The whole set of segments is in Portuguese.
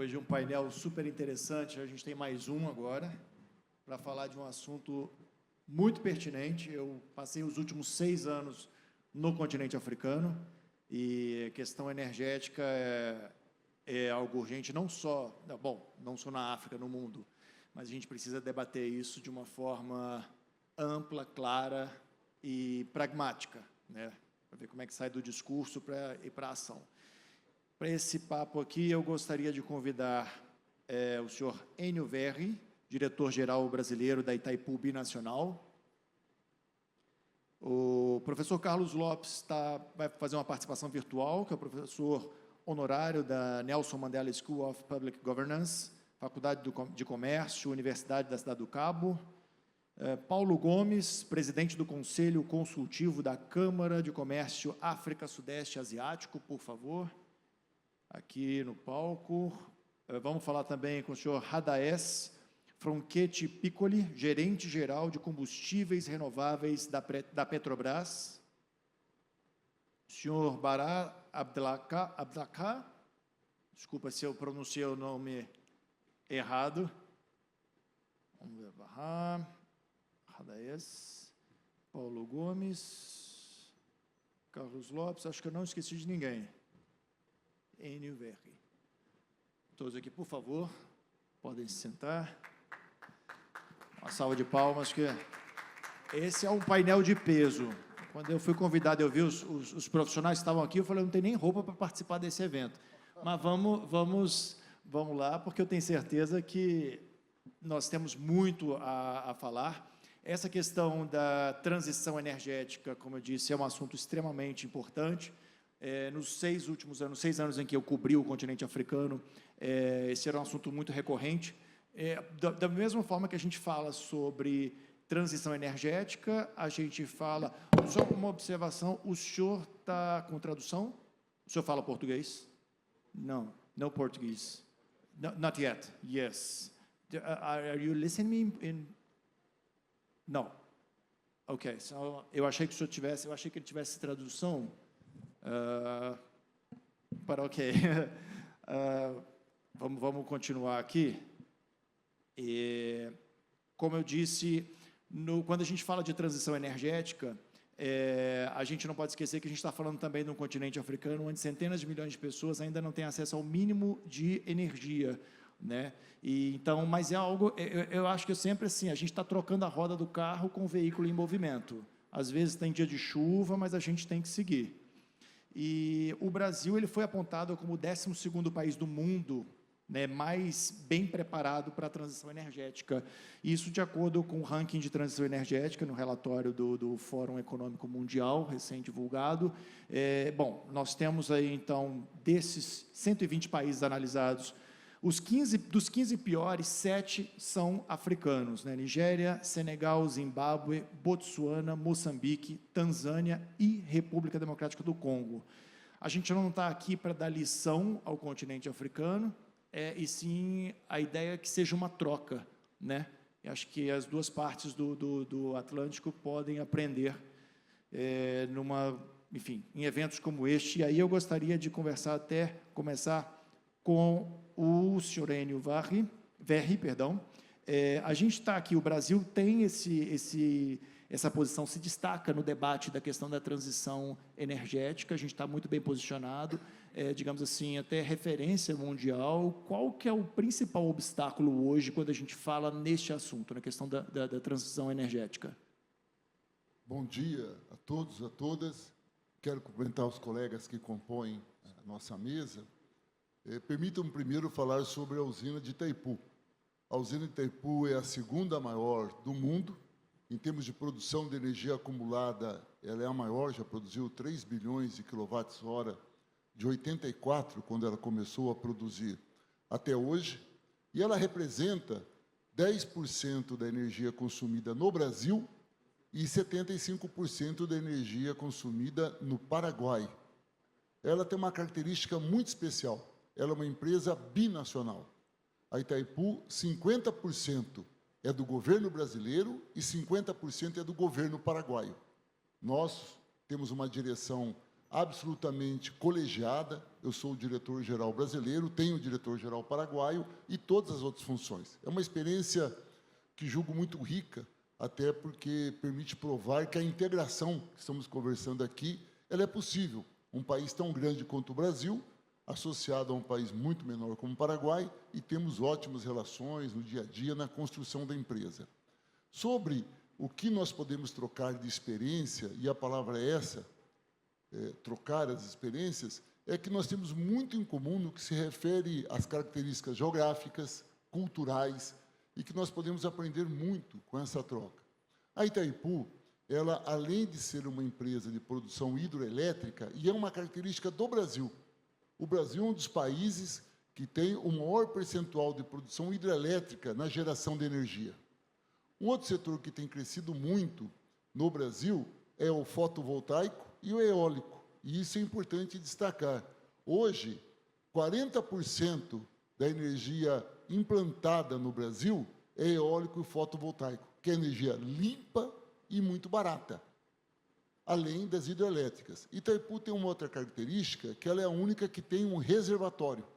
Depois de um painel super interessante, a gente tem mais um agora, para falar de um assunto muito pertinente. Eu passei os últimos 6 anos no continente africano, e a questão energética é algo urgente, não só na África, no mundo, mas a gente precisa debater isso de uma forma ampla, clara e pragmática, né? Para ver como é que sai do discurso para ir para a ação. Para esse papo aqui, eu gostaria de convidar o senhor Enio Verri, diretor-geral brasileiro da Itaipu Binacional. O professor Carlos Lopes vai fazer uma participação virtual, que é o professor honorário da Nelson Mandela School of Public Governance, Faculdade de Comércio, Universidade da Cidade do Cabo. Paulo Gomes, presidente do Conselho Consultivo da Câmara de Comércio África-Sudeste Asiático, por favor, aqui no palco. Vamos falar também com o senhor Radaes Fronchetti Piccoli, gerente-geral de combustíveis renováveis da Petrobras. Senhor Bará Abdelaka, desculpa se eu pronunciei o nome errado. Vamos ver, Bará, Radaes, Paulo Gomes, Carlos Lopes, acho que eu não esqueci de ninguém. Enio Verri. Todos aqui, por favor, podem se sentar. Uma salva de palmas, que esse é um painel de peso. Quando eu fui convidado, eu vi os profissionais que estavam aqui, eu falei, eu não tenho nem roupa para participar desse evento. Mas vamos lá, porque eu tenho certeza que nós temos muito a falar. Essa questão da transição energética, como eu disse, é um assunto extremamente importante. Nos 6 últimos anos, 6 anos em que eu cobri o continente africano, esse era um assunto muito recorrente. Da mesma forma que a gente fala sobre transição energética, a gente fala... Só uma observação, o senhor está com tradução? O senhor fala português? Não, no português. No, not yet, yes. Are you listening in... Não. Ok, so, eu achei que ele tivesse tradução... ok. Vamos continuar aqui. Como eu disse, quando a gente fala de transição energética, a gente não pode esquecer que a gente está falando também de um continente africano onde centenas de milhões de pessoas ainda não têm acesso ao mínimo de energia, né? Então, mas é algo, eu acho que sempre assim, a gente está trocando a roda do carro com o veículo em movimento. Às vezes tem dia de chuva, mas a gente tem que seguir. E o Brasil ele foi apontado como o 12º país do mundo, né, mais bem preparado para a transição energética. Isso de acordo com o ranking de transição energética, no relatório do Fórum Econômico Mundial, recém-divulgado. Bom, nós temos aí, então, desses 120 países analisados, dos 15 piores, 7 são africanos, né? Nigéria, Senegal, Zimbábue, Botsuana, Moçambique, Tanzânia e República Democrática do Congo. A gente não está aqui para dar lição ao continente africano, e sim a ideia é que seja uma troca, né? Eu acho que as duas partes do Atlântico podem aprender enfim, em eventos como este. E aí eu gostaria de começar com o senhor Enio Verri, perdão. A gente está aqui, o Brasil tem essa posição, se destaca no debate da questão da transição energética, a gente está muito bem posicionado, digamos assim, até referência mundial. Qual que é o principal obstáculo hoje quando a gente fala neste assunto, na questão da transição energética? Bom dia a todos, a todas. Quero cumprimentar os colegas que compõem a nossa mesa. Permitam-me primeiro falar sobre a usina de Itaipu. A usina de Itaipu é a 2ª maior do mundo. Em termos de produção de energia acumulada, ela é a maior, já produziu 3 bilhões de quilowatts-hora, de 84, quando ela começou a produzir, até hoje. E ela representa 10% da energia consumida no Brasil e 75% da energia consumida no Paraguai. Ela tem uma característica muito especial. Ela é uma empresa binacional. A Itaipu, 50% é do governo brasileiro e 50% é do governo paraguaio. Nós temos uma direção absolutamente colegiada. Eu sou o diretor-geral brasileiro, tenho o diretor-geral paraguaio e todas as outras funções. É uma experiência que julgo muito rica, até porque permite provar que a integração que estamos conversando aqui, ela é possível. Um país tão grande quanto o Brasil, associado a um país muito menor como o Paraguai, e temos ótimas relações no dia a dia na construção da empresa. Sobre o que nós podemos trocar de experiência, e a palavra é essa, trocar as experiências, é que nós temos muito em comum no que se refere às características geográficas, culturais, e que nós podemos aprender muito com essa troca. A Itaipu, ela, além de ser uma empresa de produção hidroelétrica, e é uma característica do Brasil. O Brasil é um dos países que tem o maior percentual de produção hidrelétrica na geração de energia. Um outro setor que tem crescido muito no Brasil é o fotovoltaico e o eólico, e isso é importante destacar. Hoje, 40% da energia implantada no Brasil é eólico e fotovoltaico, que é energia limpa e muito barata, além das hidrelétricas. Itaipu tem uma outra característica, que ela é a única que tem um reservatório.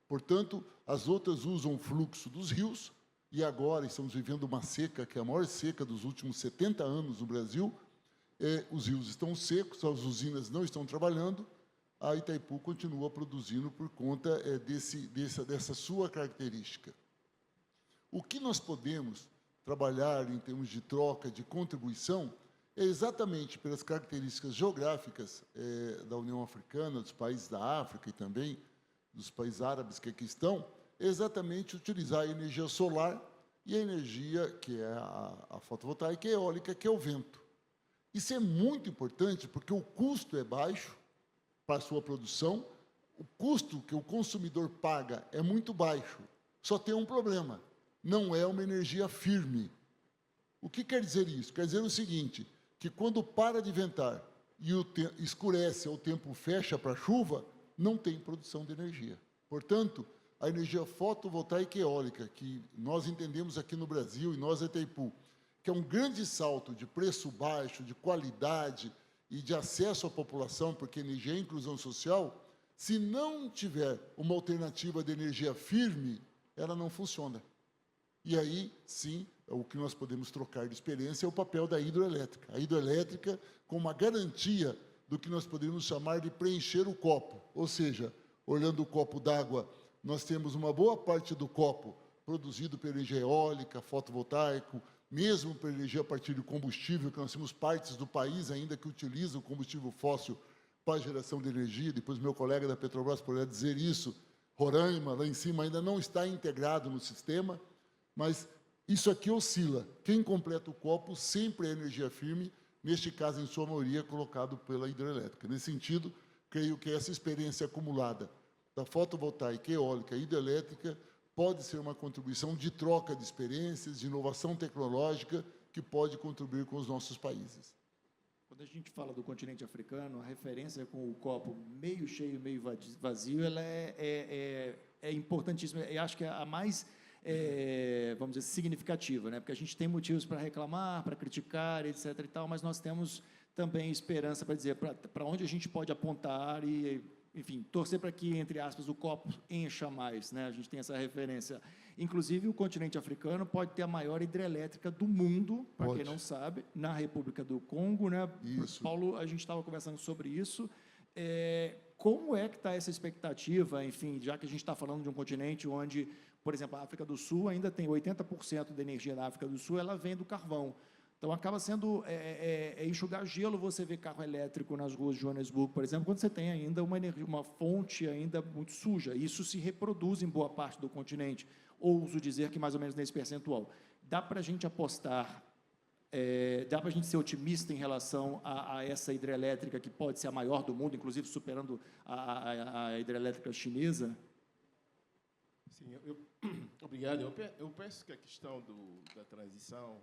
Portanto, as outras usam o fluxo dos rios, e agora estamos vivendo uma seca, que é a maior seca dos últimos 70 anos no Brasil. Os rios estão secos, as usinas não estão trabalhando, a Itaipu continua produzindo por conta dessa sua característica. O que nós podemos trabalhar em termos de troca, de contribuição, é exatamente pelas características geográficas da União Africana, dos países da África e também dos países árabes que aqui estão, é exatamente utilizar a energia solar e a energia, que é a fotovoltaica e a eólica, que é o vento. Isso é muito importante, porque o custo é baixo para a sua produção, o custo que o consumidor paga é muito baixo. Só tem um problema, não é uma energia firme. O que quer dizer isso? Quer dizer o seguinte, que quando para de ventar e escurece ou o tempo fecha para a chuva, não tem produção de energia. Portanto, a energia fotovoltaica e eólica, que nós entendemos aqui no Brasil, e nós, Itaipu, que é um grande salto de preço baixo, de qualidade e de acesso à população, porque energia é inclusão social, se não tiver uma alternativa de energia firme, ela não funciona. E aí, sim, o que nós podemos trocar de experiência é o papel da hidroelétrica. A hidroelétrica com uma garantia do que nós poderíamos chamar de preencher o copo. Ou seja, olhando o copo d'água, nós temos uma boa parte do copo produzido pela energia eólica, fotovoltaico, mesmo pela energia a partir de combustível, que nós temos partes do país ainda que utilizam combustível fóssil para a geração de energia. Depois, meu colega da Petrobras poderá dizer isso. Roraima, lá em cima, ainda não está integrado no sistema, mas isso aqui oscila. Quem completa o copo sempre é energia firme, neste caso, em sua maioria, colocado pela hidrelétrica. Nesse sentido, creio que essa experiência acumulada da fotovoltaica, eólica e hidrelétrica pode ser uma contribuição de troca de experiências, de inovação tecnológica, que pode contribuir com os nossos países. Quando a gente fala do continente africano, a referência com o copo meio cheio, meio vazio, ela é importantíssima. Eu acho que é a mais, vamos dizer, significativa, né? Porque a gente tem motivos para reclamar, para criticar, etc. e tal, mas nós temos também esperança para dizer para onde a gente pode apontar e, enfim, torcer para que, entre aspas, o copo encha mais, né? A gente tem essa referência. Inclusive, o continente africano pode ter a maior hidrelétrica do mundo, para quem não sabe, na República do Congo, né? Isso. Paulo, a gente estava conversando sobre isso. Como é que está essa expectativa, enfim, já que a gente está falando de um continente onde, por exemplo, a África do Sul ainda tem 80% da energia da África do Sul, ela vem do carvão. Então, acaba sendo enxugar gelo você ver carro elétrico nas ruas de Joanesburgo, por exemplo, quando você tem ainda uma fonte ainda muito suja. Isso se reproduz em boa parte do continente. Ouso dizer que mais ou menos nesse percentual. Dá para a gente apostar, dá para a gente ser otimista em relação a essa hidrelétrica, que pode ser a maior do mundo, inclusive superando a hidrelétrica chinesa? Sim, obrigado. Eu penso que a questão da transição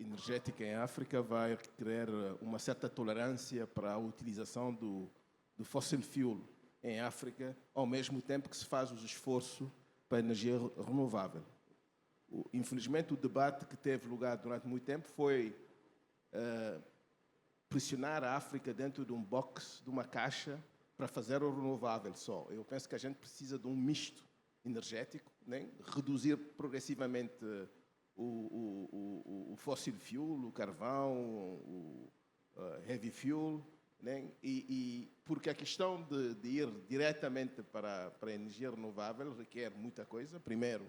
energética em África vai requerer uma certa tolerância para a utilização do fossil fuel em África, ao mesmo tempo que se faz os esforços para a energia renovável. Infelizmente, o debate que teve lugar durante muito tempo foi pressionar a África dentro de um box, de uma caixa, para fazer o renovável só. Eu penso que a gente precisa de um misto energético, né? Reduzir progressivamente o fossil fuel, o carvão, o heavy fuel, né? Porque a questão de ir diretamente para a energia renovável requer muita coisa. Primeiro,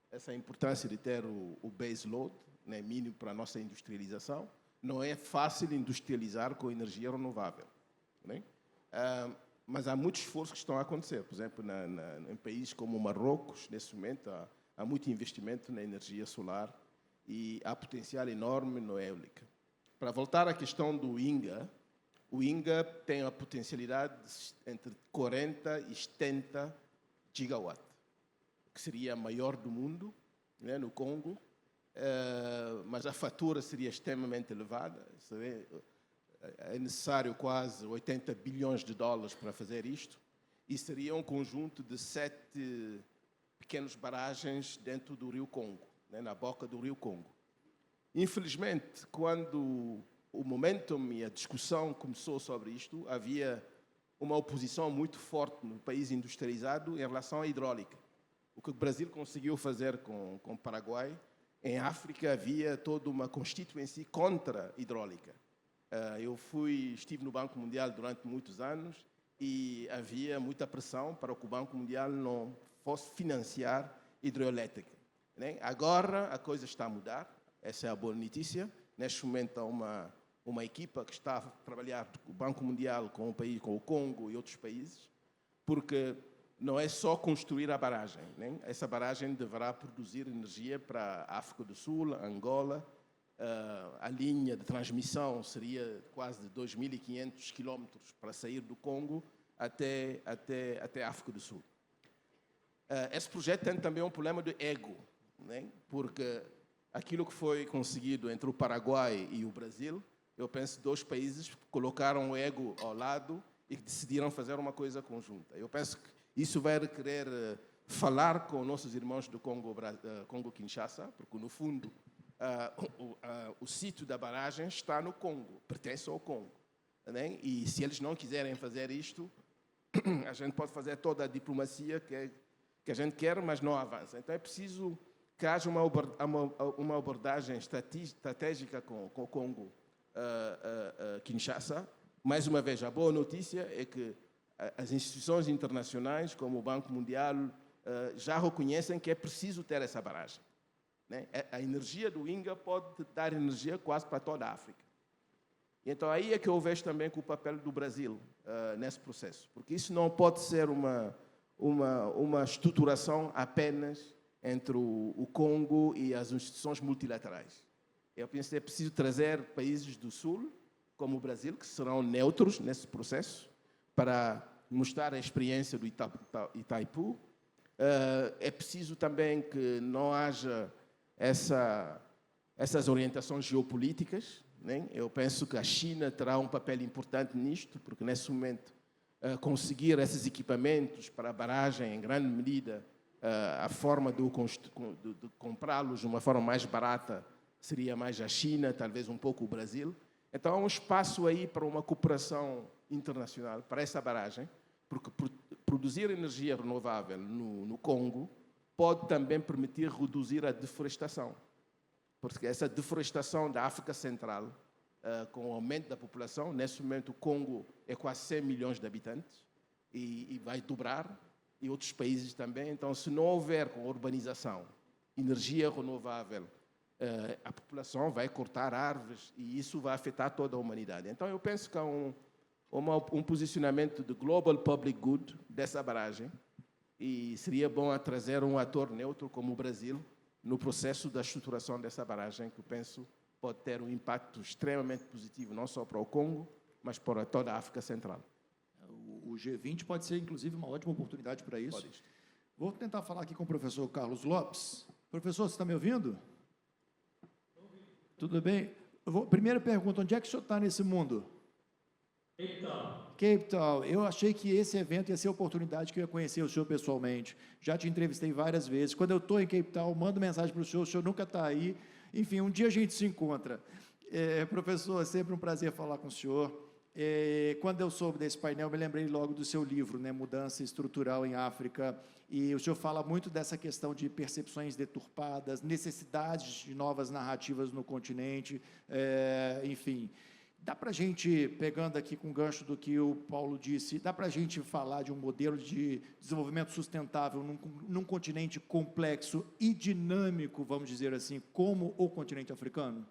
essa importância de ter o base load, né, mínimo para a nossa industrialização. Não é fácil industrializar com energia renovável, né? Mas há muitos esforços que estão a acontecer. Por exemplo, em países como o Marrocos, nesse momento, há muito investimento na energia solar e há potencial enorme na eólica. Para voltar à questão do INGA, o INGA tem a potencialidade de entre 40 e 70 gigawatts, que seria a maior do mundo, né, no Congo, mas a fatura seria extremamente elevada. É necessário quase 80 bilhões de dólares para fazer isto, e seria um conjunto de 7 pequenas barragens dentro do Rio Congo, né, na boca do Rio Congo. Infelizmente, quando o momentum e a discussão começou sobre isto, havia uma oposição muito forte no país industrializado em relação à hidráulica. O que o Brasil conseguiu fazer com o Paraguai, em África havia toda uma constituency contra a hidráulica. Eu estive no Banco Mundial durante muitos anos e havia muita pressão para que o Banco Mundial não fosse financiar hidroelétrica, né? Agora a coisa está a mudar, essa é a boa notícia. Neste momento há uma equipa que está a trabalhar com o Banco Mundial, com o Congo e outros países, porque não é só construir a barragem, né? Essa barragem deverá produzir energia para a África do Sul, Angola. A linha de transmissão seria quase de 2.500 quilómetros para sair do Congo até a África do Sul. Esse projeto tem também um problema de ego, né? Porque aquilo que foi conseguido entre o Paraguai e o Brasil, eu penso que 2 países colocaram o ego ao lado e decidiram fazer uma coisa conjunta. Eu penso que isso vai requerer falar com nossos irmãos do Congo-Kinshasa, porque, no fundo, o sítio da barragem está no Congo, pertence ao Congo, né? E se eles não quiserem fazer isto, a gente pode fazer toda a diplomacia que a gente quer, mas não avança. Então é preciso que haja uma abordagem estratégica com o Congo, Kinshasa. Mais uma vez, a boa notícia é que as instituições internacionais, como o Banco Mundial, já reconhecem que é preciso ter essa barragem, né? A energia do INGA pode dar energia quase para toda a África. Então, aí é que eu vejo também que o papel do Brasil nesse processo, porque isso não pode ser uma estruturação apenas entre o Congo e as instituições multilaterais. Eu penso que é preciso trazer países do Sul, como o Brasil, que serão neutros nesse processo, para mostrar a experiência do Itaipu. É preciso também que não haja essas orientações geopolíticas, né? Eu penso que a China terá um papel importante nisto, porque nesse momento conseguir esses equipamentos para a barragem, em grande medida, a forma de comprá-los de uma forma mais barata seria mais a China, talvez um pouco o Brasil. Então há um espaço aí para uma cooperação internacional para essa barragem, porque produzir energia renovável no Congo pode também permitir reduzir a deforestação, porque essa deforestação da África Central, com o aumento da população, nesse momento o Congo é quase 100 milhões de habitantes e vai dobrar, e outros países também. Então, se não houver com urbanização, energia renovável, a população vai cortar árvores e isso vai afetar toda a humanidade. Então, eu penso que há um posicionamento de global public good dessa barragem, e seria bom trazer um ator neutro como o Brasil no processo da estruturação dessa barragem, que eu penso pode ter um impacto extremamente positivo, não só para o Congo, mas para toda a África Central. O G20 pode ser, inclusive, uma ótima oportunidade para isso. Pode. Vou tentar falar aqui com o professor Carlos Lopes. Professor, você está me ouvindo? Tudo bem? Primeira pergunta, onde é que o senhor está nesse mundo? Cape Town. Eu achei que esse evento ia ser a oportunidade que eu ia conhecer o senhor pessoalmente. Já te entrevistei várias vezes. Quando eu estou em Cape Town, mando mensagem para o senhor nunca está aí. Enfim, um dia a gente se encontra. Professor, é sempre um prazer falar com o senhor. Quando eu soube desse painel, me lembrei logo do seu livro, né, Mudança Estrutural em África, e o senhor fala muito dessa questão de percepções deturpadas, necessidades de novas narrativas no continente, enfim. Dá para a gente, pegando aqui com o gancho do que o Paulo disse, dá para a gente falar de um modelo de desenvolvimento sustentável num continente complexo e dinâmico, vamos dizer assim, como o continente africano?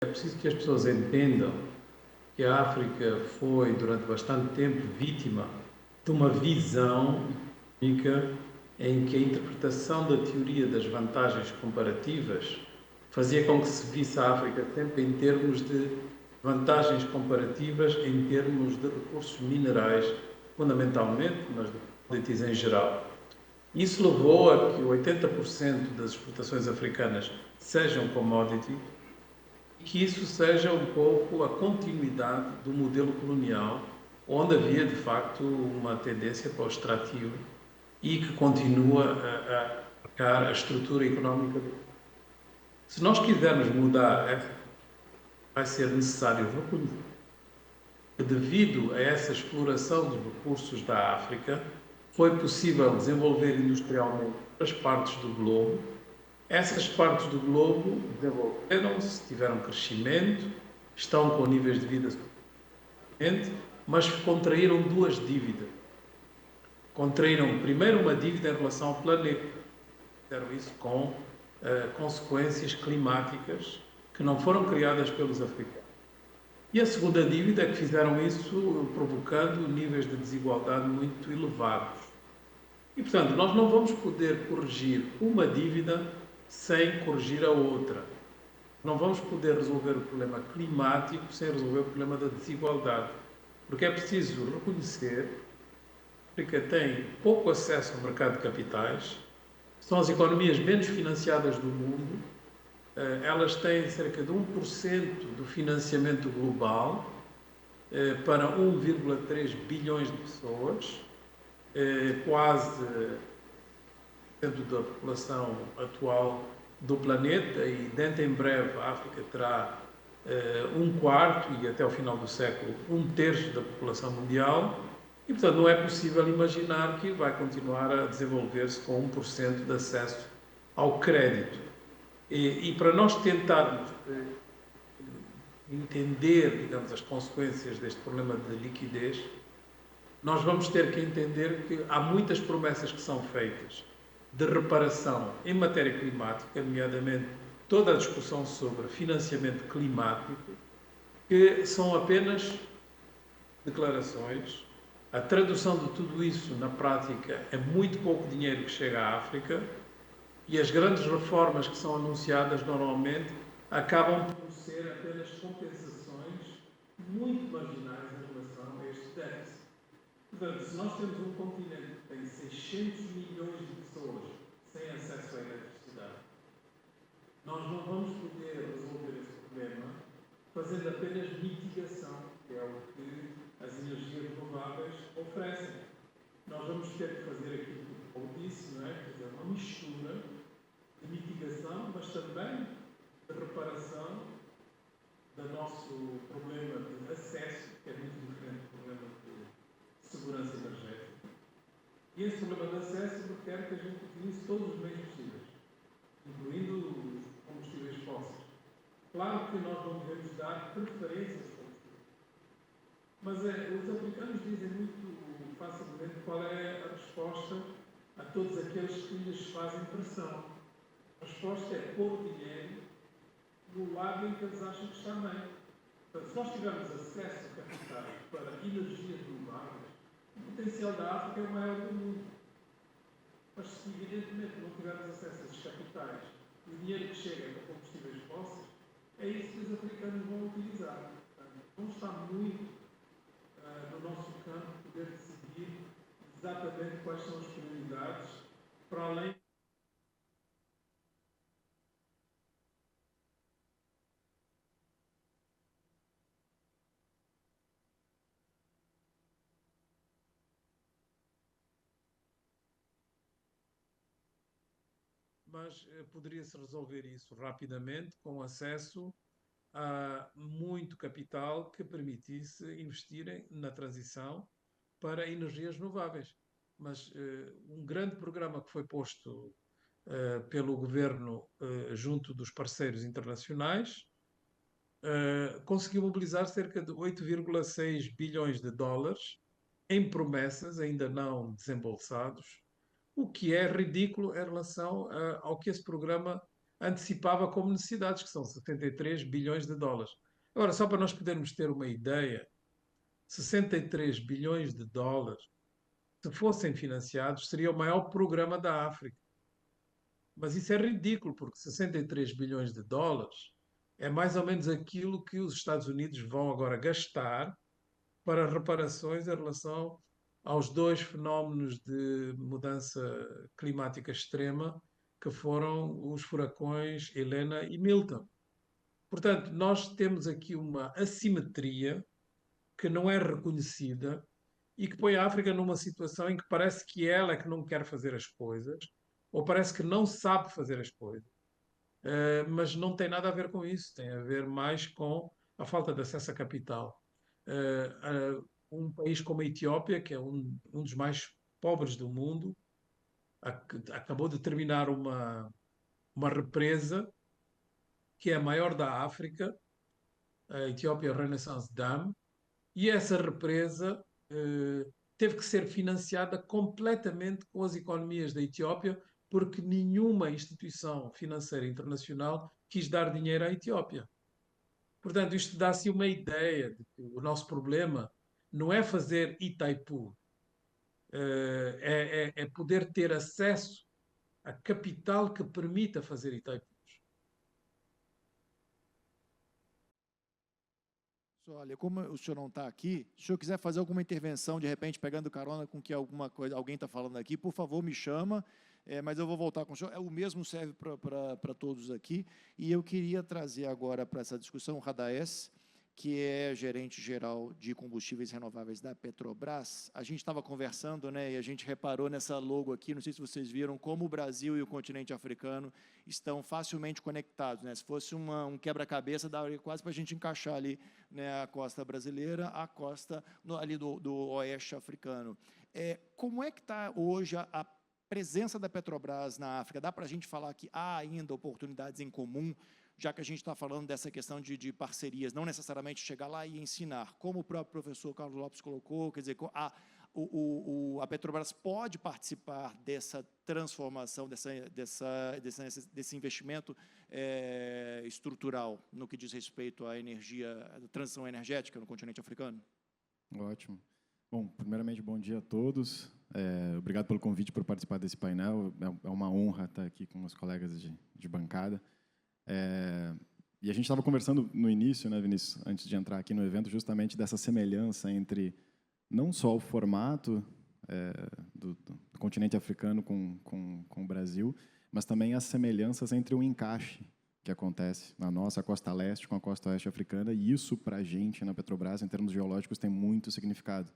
É preciso que as pessoas entendam que a África foi, durante bastante tempo, vítima de uma visão económica em que a interpretação da teoria das vantagens comparativas fazia com que se visse a África sempre em termos de vantagens comparativas, em termos de recursos minerais, fundamentalmente, mas de commodities em geral. Isso levou a que 80% das exportações africanas sejam commodity, e que isso seja um pouco a continuidade do modelo colonial, onde havia, de facto, uma tendência para o extrativo e que continua a marcar a estrutura económica. Se nós quisermos mudar, vai ser necessário reconhecer que, devido a essa exploração dos recursos da África, foi possível desenvolver industrialmente as partes do globo. Essas partes do globo desenvolveram-se, tiveram crescimento, estão com níveis de vida suficientes, mas contraíram duas dívidas. Contraíram, primeiro, uma dívida em relação ao planeta. Fizeram isso com consequências climáticas que não foram criadas pelos africanos. E a segunda dívida é que fizeram isso provocando níveis de desigualdade muito elevados. E, portanto, nós não vamos poder corrigir uma dívida sem corrigir a outra. Não vamos poder resolver o problema climático sem resolver o problema da desigualdade. Porque é preciso reconhecer que a África tem pouco acesso ao mercado de capitais, são as economias menos financiadas do mundo, elas têm cerca de 1% do financiamento global para 1,3 bilhões de pessoas, quase da população atual do planeta, e dentro em breve a África terá 1/4 e até o final do século 1/3 da população mundial, e portanto não é possível imaginar que vai continuar a desenvolver-se com 1% de acesso ao crédito. E para nós tentarmos entender, digamos, as consequências deste problema de liquidez, nós vamos ter que entender que há muitas promessas que são feitas de reparação em matéria climática, nomeadamente toda a discussão sobre financiamento climático, que são apenas declarações. A tradução de tudo isso na prática é muito pouco dinheiro que chega à África, e as grandes reformas que são anunciadas normalmente acabam por ser apenas compensações muito marginais em relação a este déficit. Portanto, se nós temos um continente que tem 600 milhões de pessoas sem acesso à eletricidade, nós não vamos poder resolver esse problema fazendo apenas mitigação, que é o que as energias renováveis oferecem. Nós vamos ter que fazer aquilo que o Paulo disse, não é? Quer dizer, uma mistura de mitigação, mas também de reparação do nosso problema de acesso, que é muito diferente do problema de segurança energética. E esse problema de acesso requer que a gente utilize todos os meios possíveis, incluindo os combustíveis fósseis. Claro que nós não devemos dar preferência aos combustíveis, mas os africanos dizem muito facilmente qual é a resposta a todos aqueles que lhes fazem pressão. A resposta é pôr o dinheiro no lado em que eles acham que está bem. Portanto, se nós tivermos acesso a capitais para energias renováveis, o potencial da África é o maior do mundo. Mas se evidentemente não tivermos acesso a esses capitais, o dinheiro que chega para combustíveis fósseis, é isso que os africanos vão utilizar. Portanto, não está muito no nosso campo poder decidir exatamente quais são as prioridades, para além mas poderia-se resolver isso rapidamente com acesso a muito capital que permitisse investirem na transição para energias renováveis. Mas um grande programa que foi posto pelo governo junto dos parceiros internacionais conseguiu mobilizar cerca de 8,6 bilhões de dólares em promessas ainda não desembolsados, o que é ridículo em relação ao que esse programa antecipava como necessidades, que são 73 bilhões de dólares. Agora, só para nós podermos ter uma ideia, 63 bilhões de dólares, se fossem financiados, seria o maior programa da África. Mas isso é ridículo, porque 63 bilhões de dólares é mais ou menos aquilo que os Estados Unidos vão agora gastar para reparações em relação aos dois fenómenos de mudança climática extrema que foram os furacões Helena e Milton. Portanto, nós temos aqui uma assimetria que não é reconhecida e que põe a África numa situação em que parece que ela é que não quer fazer as coisas, ou parece que não sabe fazer as coisas. Mas não tem nada a ver com isso, tem a ver mais com a falta de acesso a capital. Um país como a Etiópia, que é um dos mais pobres do mundo, acabou de terminar uma represa que é a maior da África, a Ethiopia Renaissance Dam, e essa represa teve que ser financiada completamente com as economias da Etiópia, porque nenhuma instituição financeira internacional quis dar dinheiro à Etiópia. Portanto, isto dá-se uma ideia de que o nosso problema não é fazer Itaipu, é poder ter acesso a capital que permita fazer Itaipu. Olha, como o senhor não está aqui, se o senhor quiser fazer alguma intervenção, de repente pegando carona com que alguma coisa, alguém está falando aqui, por favor, me chama, mas eu vou voltar com o senhor. O mesmo serve para todos aqui, e eu queria trazer agora para essa discussão o Radaes, que é gerente geral de combustíveis renováveis da Petrobras. A gente estava conversando, né, e a gente reparou nessa logo aqui, não sei se vocês viram, como o Brasil e o continente africano estão facilmente conectados, né? Se fosse um quebra-cabeça, daria quase para a gente encaixar ali, né, a costa brasileira, a costa ali do oeste africano. Como é que está hoje a presença da Petrobras na África? Dá para a gente falar que há ainda oportunidades em comum, já que a gente está falando dessa questão de parcerias, não necessariamente chegar lá e ensinar, como o próprio professor Carlos Lopes colocou, quer dizer, a Petrobras pode participar dessa transformação, desse investimento estrutural no que diz respeito à transição energética no continente africano? Ótimo. Bom, primeiramente, bom dia a todos. Obrigado pelo convite por participar desse painel. É uma honra estar aqui com os colegas de bancada. E a gente estava conversando no início, né, Vinícius, antes de entrar aqui no evento, justamente dessa semelhança entre não só o formato do continente africano com o Brasil, mas também as semelhanças entre o encaixe que acontece na nossa costa leste com a costa oeste africana, e isso, para a gente, na Petrobras, em termos geológicos, tem muito significado.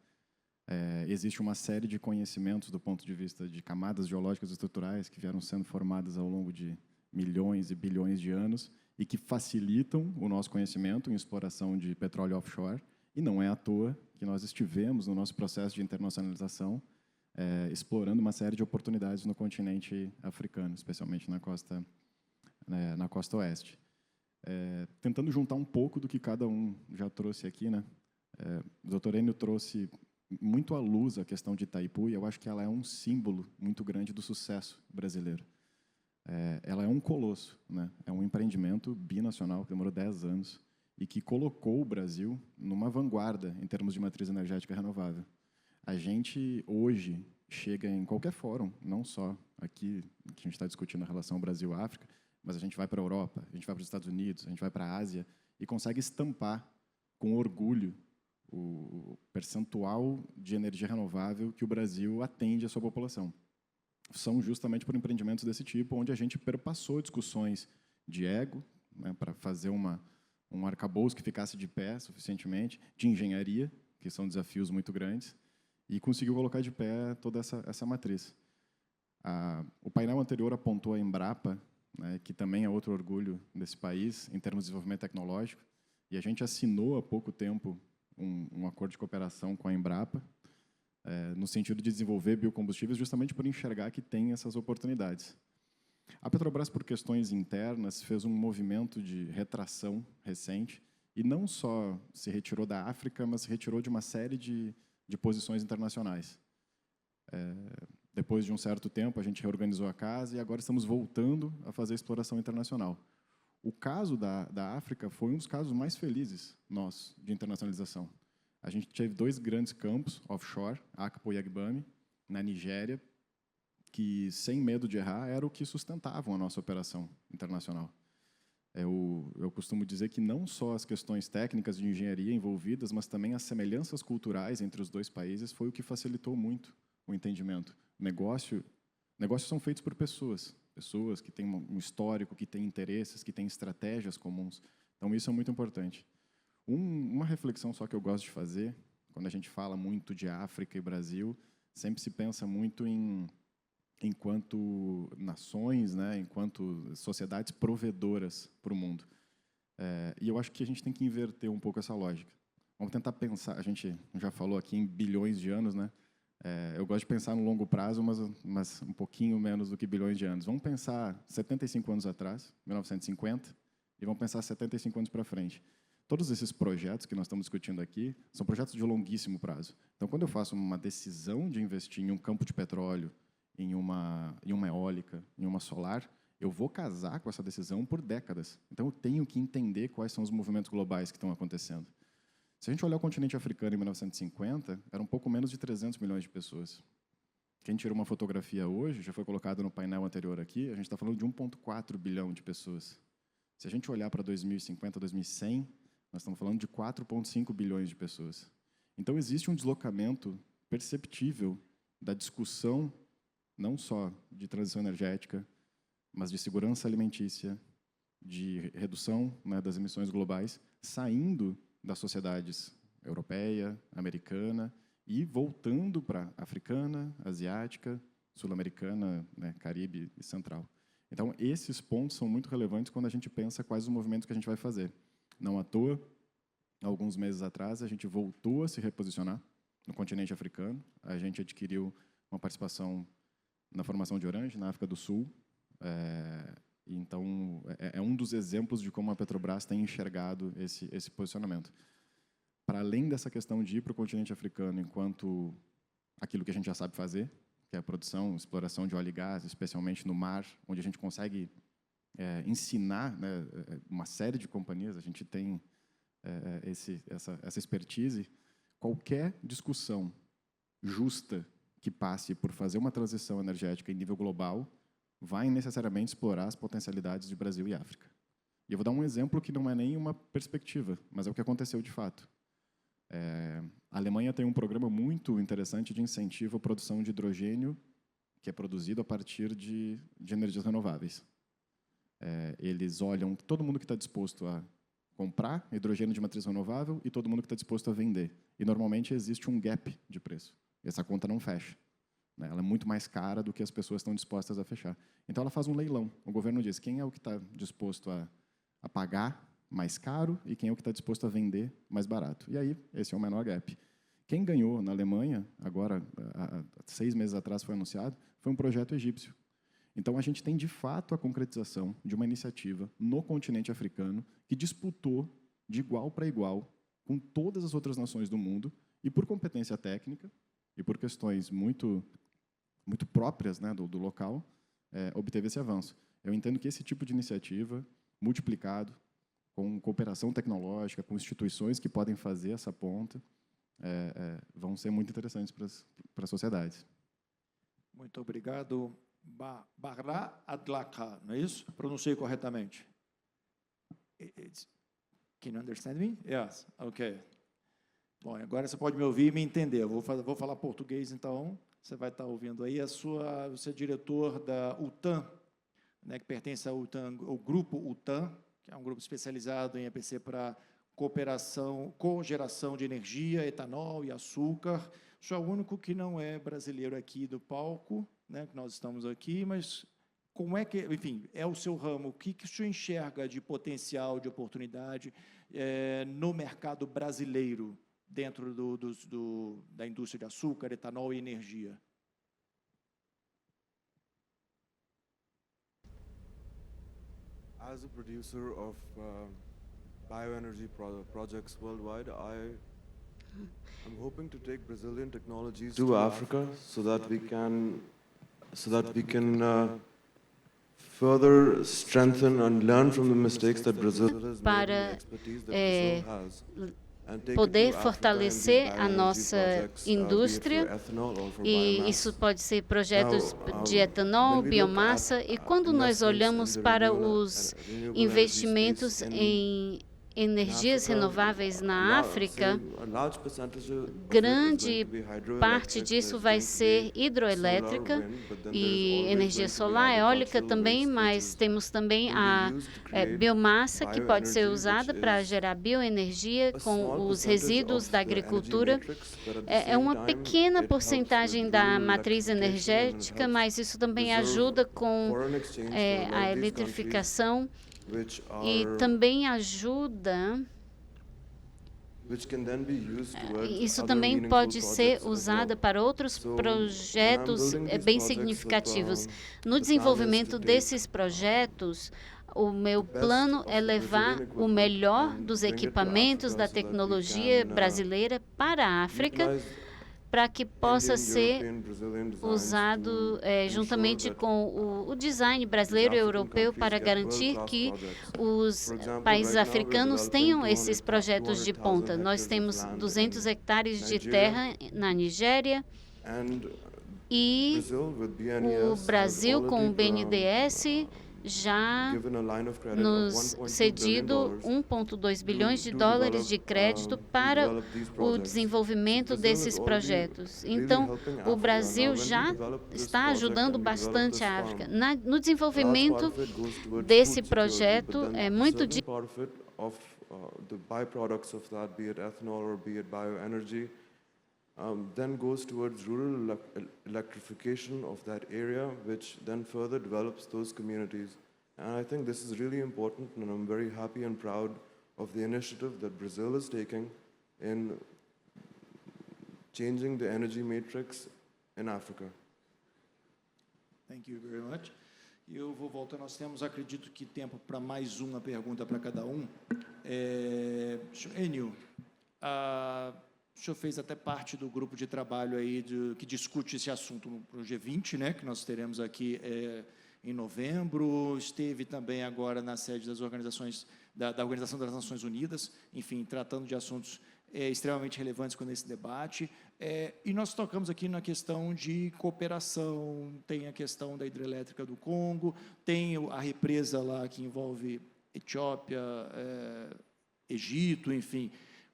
Existe uma série de conhecimentos do ponto de vista de camadas geológicas estruturais que vieram sendo formadas ao longo de milhões e bilhões de anos e que facilitam o nosso conhecimento em exploração de petróleo offshore, e não é à toa que nós estivemos no nosso processo de internacionalização explorando uma série de oportunidades no continente africano, especialmente na costa oeste. Tentando juntar um pouco do que cada um já trouxe aqui, né? O doutor Enio trouxe muito à luz a questão de Itaipu, e eu acho que ela é um símbolo muito grande do sucesso brasileiro. Ela é um colosso, né? É um empreendimento binacional que demorou 10 anos e que colocou o Brasil numa vanguarda em termos de matriz energética renovável. A gente, hoje, chega em qualquer fórum, não só aqui, que a gente está discutindo a relação Brasil-África, mas a gente vai para a Europa, a gente vai para os Estados Unidos, a gente vai para a Ásia e consegue estampar com orgulho o percentual de energia renovável que o Brasil atende à sua população. São justamente por empreendimentos desse tipo, onde a gente perpassou discussões de ego, né, para fazer um arcabouço que ficasse de pé suficientemente, de engenharia, que são desafios muito grandes, e conseguiu colocar de pé toda essa matriz. O painel anterior apontou a Embrapa, né, que também é outro orgulho desse país em termos de desenvolvimento tecnológico, e a gente assinou há pouco tempo um acordo de cooperação com a Embrapa, no sentido de desenvolver biocombustíveis justamente por enxergar que tem essas oportunidades. A Petrobras, por questões internas, fez um movimento de retração recente e não só se retirou da África, mas se retirou de uma série de posições internacionais. Depois de um certo tempo, a gente reorganizou a casa e agora estamos voltando a fazer exploração internacional. O caso da África foi um dos casos mais felizes de internacionalização. A gente teve 2 grandes campos offshore, Akpo e Agbami, na Nigéria, que, sem medo de errar, era o que sustentavam a nossa operação internacional. Eu costumo dizer que não só as questões técnicas de engenharia envolvidas, mas também as semelhanças culturais entre os 2 países foi o que facilitou muito o entendimento. Negócios são feitos por pessoas que têm um histórico, que têm interesses, que têm estratégias comuns. Então, isso é muito importante. Uma reflexão só que eu gosto de fazer, quando a gente fala muito de África e Brasil, sempre se pensa muito enquanto nações, né, enquanto sociedades provedoras para o mundo. E eu acho que a gente tem que inverter um pouco essa lógica. Vamos tentar pensar, a gente já falou aqui em bilhões de anos, né? Eu gosto de pensar no longo prazo, mas um pouquinho menos do que bilhões de anos. Vamos pensar 75 anos atrás, 1950, e vamos pensar 75 anos para frente. Todos esses projetos que nós estamos discutindo aqui são projetos de longuíssimo prazo. Então, quando eu faço uma decisão de investir em um campo de petróleo, em uma eólica, em uma solar, eu vou casar com essa decisão por décadas. Então, eu tenho que entender quais são os movimentos globais que estão acontecendo. Se a gente olhar o continente africano em 1950, era um pouco menos de 300 milhões de pessoas. Quem tirou uma fotografia hoje, já foi colocado no painel anterior aqui, a gente está falando de 1,4 bilhão de pessoas. Se a gente olhar para 2050, 2100, nós estamos falando de 4,5 bilhões de pessoas. Então, existe um deslocamento perceptível da discussão, não só de transição energética, mas de segurança alimentícia, de redução, né, das emissões globais, saindo das sociedades europeia, americana, e voltando para africana, asiática, sul-americana, né, Caribe e Central. Então, esses pontos são muito relevantes quando a gente pensa quais os movimentos que a gente vai fazer. Não à toa, alguns meses atrás, a gente voltou a se reposicionar no continente africano. A gente adquiriu uma participação na formação de Orange, na África do Sul. Então, é um dos exemplos de como a Petrobras tem enxergado esse posicionamento. Para além dessa questão de ir para o continente africano enquanto aquilo que a gente já sabe fazer, que é a produção, exploração de óleo e gás, especialmente no mar, onde a gente consegue ensinar, né, uma série de companhias, a gente tem essa expertise. Qualquer discussão justa que passe por fazer uma transição energética em nível global vai necessariamente explorar as potencialidades de Brasil e África. E eu vou dar um exemplo que não é nem uma perspectiva, mas é o que aconteceu de fato. A Alemanha tem um programa muito interessante de incentivo à produção de hidrogênio, que é produzido a partir de energias renováveis. Eles olham todo mundo que está disposto a comprar hidrogênio de matriz renovável e todo mundo que está disposto a vender. E, normalmente, existe um gap de preço. E essa conta não fecha. Ela é muito mais cara do que as pessoas estão dispostas a fechar. Então, ela faz um leilão. O governo diz quem é o que está disposto a pagar mais caro e quem é o que está disposto a vender mais barato. E aí, esse é o menor gap. Quem ganhou na Alemanha, agora, há 6 meses atrás foi anunciado, foi um projeto egípcio. Então, a gente tem, de fato, a concretização de uma iniciativa no continente africano que disputou de igual para igual com todas as outras nações do mundo e, por competência técnica e por questões muito próprias, né, do local, obteve esse avanço. Eu entendo que esse tipo de iniciativa, multiplicado, com cooperação tecnológica, com instituições que podem fazer essa ponta, vão ser muito interessantes para as sociedades. Muito obrigado. Barra Adlaka, não é isso? Pronunciei corretamente. Can you understand me? Yes, ok. Bom, agora você pode me ouvir e me entender. Eu vou falar português, então você vai estar ouvindo aí. Você é diretor da UTAN, né, que pertence ao grupo UTAN, que é um grupo especializado em EPC para cooperação, cogeração de energia, etanol e açúcar, O senhor é o único que não é brasileiro aqui do palco, né, que nós estamos aqui, mas como é que, enfim, é o seu ramo, o que o senhor enxerga de potencial, de oportunidade no mercado brasileiro, dentro da indústria de açúcar, etanol e energia? As a producer of bioenergy projects worldwide, I'm hoping to take Brazilian technologies to Africa so that we can further strengthen and learn from the mistakes that Brazil has made and the expertise that Brazil has. Poder fortalecer a nossa indústria, e isso pode ser projetos de etanol, biomassa, e quando nós olhamos para os investimentos em energias renováveis na África, grande parte disso vai ser hidroelétrica e energia solar, eólica também, mas temos também a biomassa, que pode ser usada para gerar bioenergia com os resíduos da agricultura. É uma pequena porcentagem da matriz energética, mas isso também ajuda com a eletrificação e também ajuda. Isso também pode ser usado para outros projetos bem significativos. No desenvolvimento desses projetos, o meu plano é levar o melhor dos equipamentos da tecnologia brasileira para a África, para que possa ser usado juntamente com o design brasileiro e europeu para garantir que os países africanos tenham esses projetos de ponta. Nós temos 200 hectares de terra na Nigéria e o Brasil, com o BNDES, já nos cedido 1,2 bilhões de dólares de crédito para o desenvolvimento desses projetos. Então, o Brasil já está ajudando bastante a África. No desenvolvimento desse projeto, é muito then goes towards rural electrification of that area, which then further develops those communities. And I think this is really important, and I'm very happy and proud of the initiative that Brazil is taking in changing the energy matrix in Africa. Thank you very much. Eu vou voltar, nós temos, acredito que, tempo para mais uma pergunta para cada um. Enio, o senhor fez até parte do grupo de trabalho aí que discute esse assunto no G20, né, que nós teremos aqui em novembro. Esteve também agora na sede das organizações da Organização das Nações Unidas, enfim, tratando de assuntos extremamente relevantes com esse debate. E nós tocamos aqui na questão de cooperação, tem a questão da hidrelétrica do Congo, tem a represa lá que envolve Etiópia, Egito, enfim.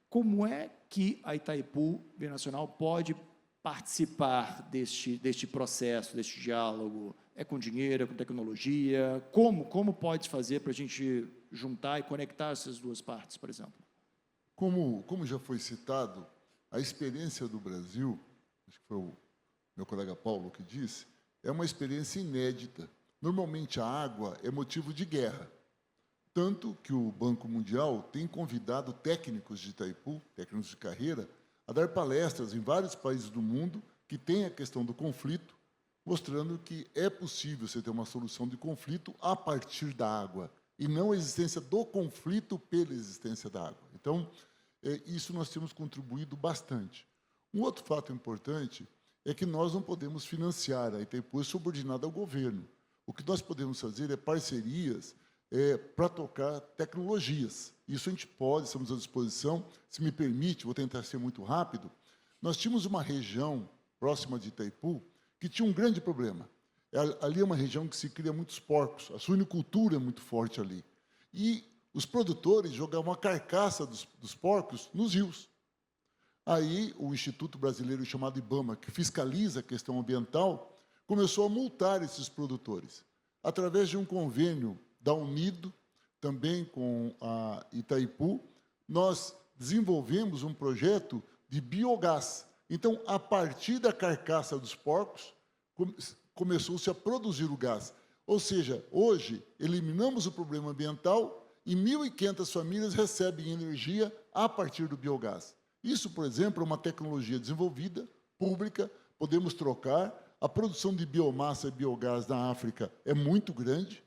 Como é que a Itaipu Binacional pode participar deste processo, deste diálogo? É com dinheiro, é com tecnologia? Como pode fazer para a gente juntar e conectar essas duas partes, por exemplo? Como já foi citado, a experiência do Brasil, acho que foi o meu colega Paulo que disse, é uma experiência inédita. Normalmente a água é motivo de guerra. Tanto que o Banco Mundial tem convidado técnicos de Itaipu, técnicos de carreira, a dar palestras em vários países do mundo que têm a questão do conflito, mostrando que é possível você ter uma solução de conflito a partir da água, e não a existência do conflito pela existência da água. Então, isso nós temos contribuído bastante. Um outro fato importante é que nós não podemos financiar, a Itaipu é subordinada ao governo. O que nós podemos fazer é parcerias para tocar tecnologias. Isso a gente pode, estamos à disposição. Se me permite, vou tentar ser muito rápido. Nós tínhamos uma região próxima de Itaipu que tinha um grande problema. Ali é uma região que se cria muitos porcos, a suinicultura é muito forte ali. E os produtores jogavam a carcaça dos porcos nos rios. Aí o Instituto Brasileiro chamado IBAMA, que fiscaliza a questão ambiental, começou a multar esses produtores. Através de um convênio da Unido, também com a Itaipu, nós desenvolvemos um projeto de biogás. Então, a partir da carcaça dos porcos, começou-se a produzir o gás. Ou seja, hoje, eliminamos o problema ambiental e 1.500 famílias recebem energia a partir do biogás. Isso, por exemplo, é uma tecnologia desenvolvida, pública, podemos trocar. A produção de biomassa e biogás na África é muito grande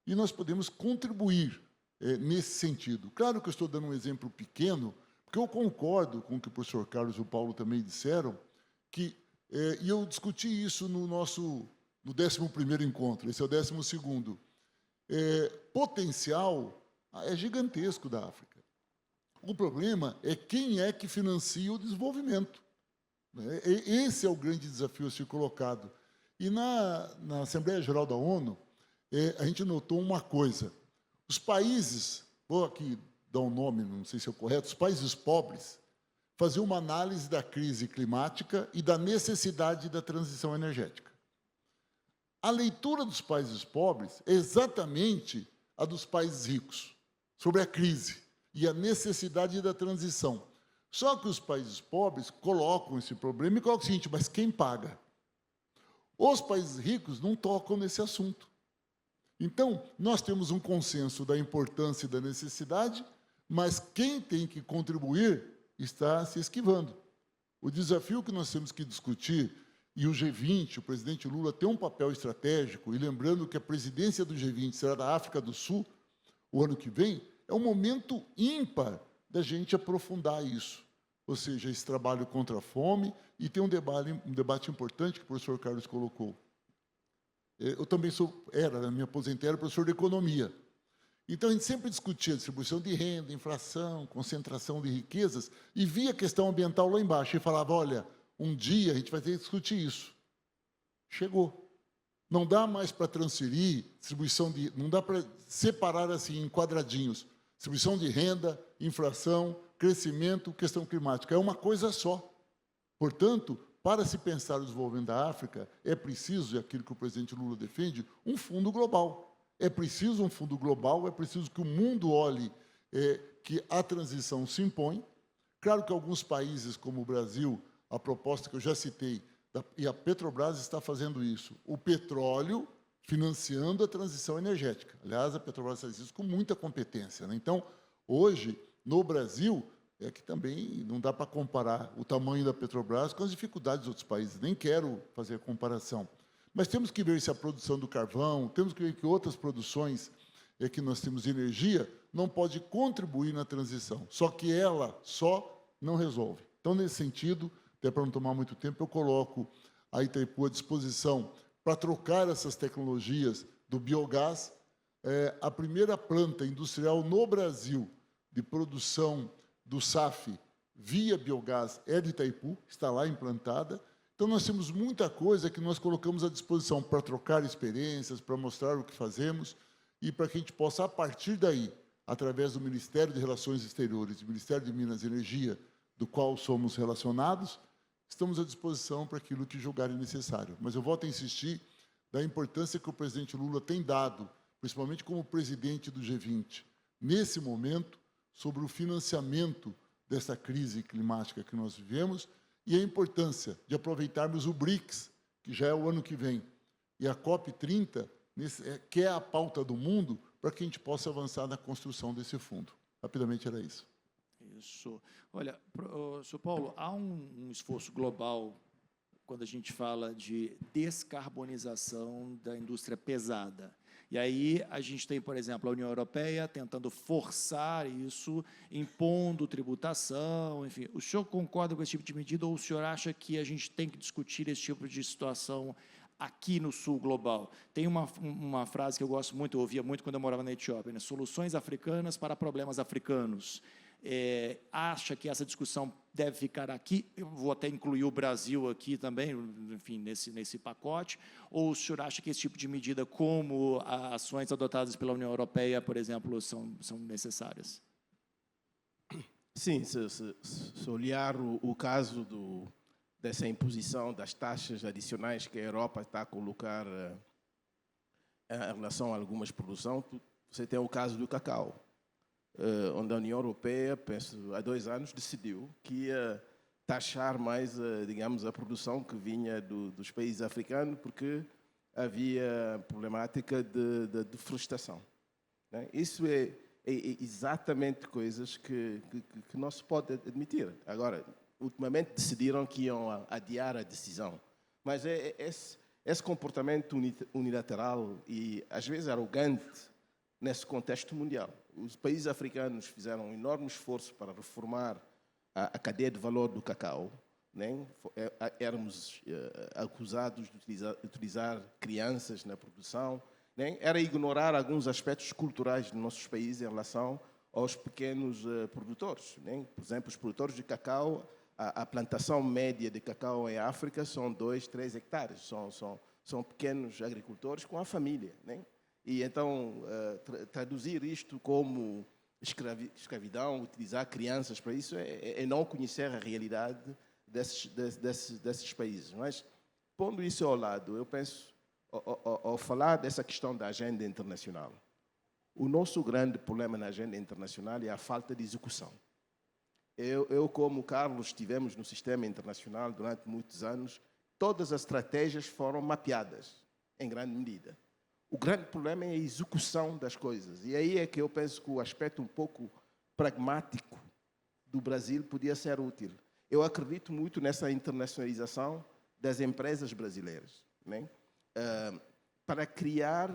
e nós podemos contribuir nesse sentido. Claro que eu estou dando um exemplo pequeno, porque eu concordo com o que o professor Carlos e o Paulo também disseram, e eu discuti isso no 11º encontro, esse é o 12º. Potencial é gigantesco da África. O problema é quem é que financia o desenvolvimento. Esse é o grande desafio a ser colocado. E na Assembleia Geral da ONU, a gente notou uma coisa. Os países, vou aqui dar um nome, não sei se é o correto, os países pobres faziam uma análise da crise climática e da necessidade da transição energética. A leitura dos países pobres é exatamente a dos países ricos, sobre a crise e a necessidade da transição. Só que os países pobres colocam esse problema e colocam o seguinte, mas quem paga? Os países ricos não tocam nesse assunto. Então, nós temos um consenso da importância e da necessidade, mas quem tem que contribuir está se esquivando. O desafio que nós temos que discutir, e o G20, o presidente Lula tem um papel estratégico, e lembrando que a presidência do G20 será da África do Sul, o ano que vem, é um momento ímpar da gente aprofundar isso. Ou seja, esse trabalho contra a fome, e tem um debate importante que o professor Carlos colocou. Eu também me aposentei, era professor de economia. Então, a gente sempre discutia distribuição de renda, inflação, concentração de riquezas, e via a questão ambiental lá embaixo, e falava, olha, um dia a gente vai ter que discutir isso. Chegou. Não dá mais para transferir não dá para separar assim em quadradinhos. Distribuição de renda, inflação, crescimento, questão climática. É uma coisa só. Portanto, para se pensar o desenvolvimento da África, é preciso, e aquilo que o presidente Lula defende, um fundo global. É preciso um fundo global, é preciso que o mundo olhe que a transição se impõe. Claro que alguns países, como o Brasil, a proposta que eu já citei, e a Petrobras está fazendo isso, o petróleo financiando a transição energética. Aliás, a Petrobras faz isso com muita competência, né? Então, hoje, no Brasil, é que também não dá para comparar o tamanho da Petrobras com as dificuldades dos outros países, nem quero fazer a comparação. Mas temos que ver se a produção do carvão, temos que ver que outras produções que nós temos de energia não pode contribuir na transição, só que ela só não resolve. Então, nesse sentido, até para não tomar muito tempo, eu coloco a Itaipu à disposição para trocar essas tecnologias do biogás. A primeira planta industrial no Brasil de produção do SAF via biogás é de Itaipu, está lá implantada. Então, nós temos muita coisa que nós colocamos à disposição para trocar experiências, para mostrar o que fazemos e para que a gente possa, a partir daí, através do Ministério de Relações Exteriores e do Ministério de Minas e Energia, do qual somos relacionados, estamos à disposição para aquilo que julgarem necessário. Mas eu volto a insistir da importância que o presidente Lula tem dado, principalmente como presidente do G20, nesse momento, sobre o financiamento dessa crise climática que nós vivemos e a importância de aproveitarmos o BRICS, que já é o ano que vem, e a COP30, que é a pauta do mundo, para que a gente possa avançar na construção desse fundo. Rapidamente era isso. Isso. Olha, Sr. Paulo, há um esforço global quando a gente fala de descarbonização da indústria pesada. E aí a gente tem, por exemplo, a União Europeia tentando forçar isso, impondo tributação, enfim. O senhor concorda com esse tipo de medida ou o senhor acha que a gente tem que discutir esse tipo de situação aqui no sul global? Tem uma frase que eu gosto muito, eu ouvia muito quando eu morava na Etiópia, né? Soluções africanas para problemas africanos. Acha que essa discussão deve ficar aqui? Eu vou até incluir o Brasil aqui também, enfim, nesse pacote, ou o senhor acha que esse tipo de medida, como as ações adotadas pela União Europeia, por exemplo, são necessárias? Sim, se olhar o caso dessa imposição das taxas adicionais que a Europa está a colocar em relação a algumas produções, você tem o caso do cacau, onde a União Europeia, penso, há 2 anos, decidiu que ia taxar mais, digamos, a produção que vinha dos países africanos, porque havia problemática de deflorestação. Né? Isso é exatamente coisas que não se pode admitir. Agora, ultimamente decidiram que iam adiar a decisão, mas esse comportamento unilateral e, às vezes, arrogante nesse contexto mundial. Os países africanos fizeram um enorme esforço para reformar a cadeia de valor do cacau. Né? Éramos acusados de utilizar crianças na produção. Né? Era ignorar alguns aspectos culturais dos nossos países em relação aos pequenos produtores. Né? Por exemplo, os produtores de cacau, a plantação média de cacau em África são 2, 3 hectares. São pequenos agricultores com a família. Né? E então, traduzir isto como escravidão, utilizar crianças para isso, é não conhecer a realidade desses países. Mas, pondo isso ao lado, eu penso, ao falar dessa questão da agenda internacional, o nosso grande problema na agenda internacional é a falta de execução. Eu como Carlos, estivemos no sistema internacional durante muitos anos, todas as estratégias foram mapeadas, em grande medida. O grande problema é a execução das coisas. E aí é que eu penso que o aspecto um pouco pragmático do Brasil podia ser útil. Eu acredito muito nessa internacionalização das empresas brasileiras, né? Para criar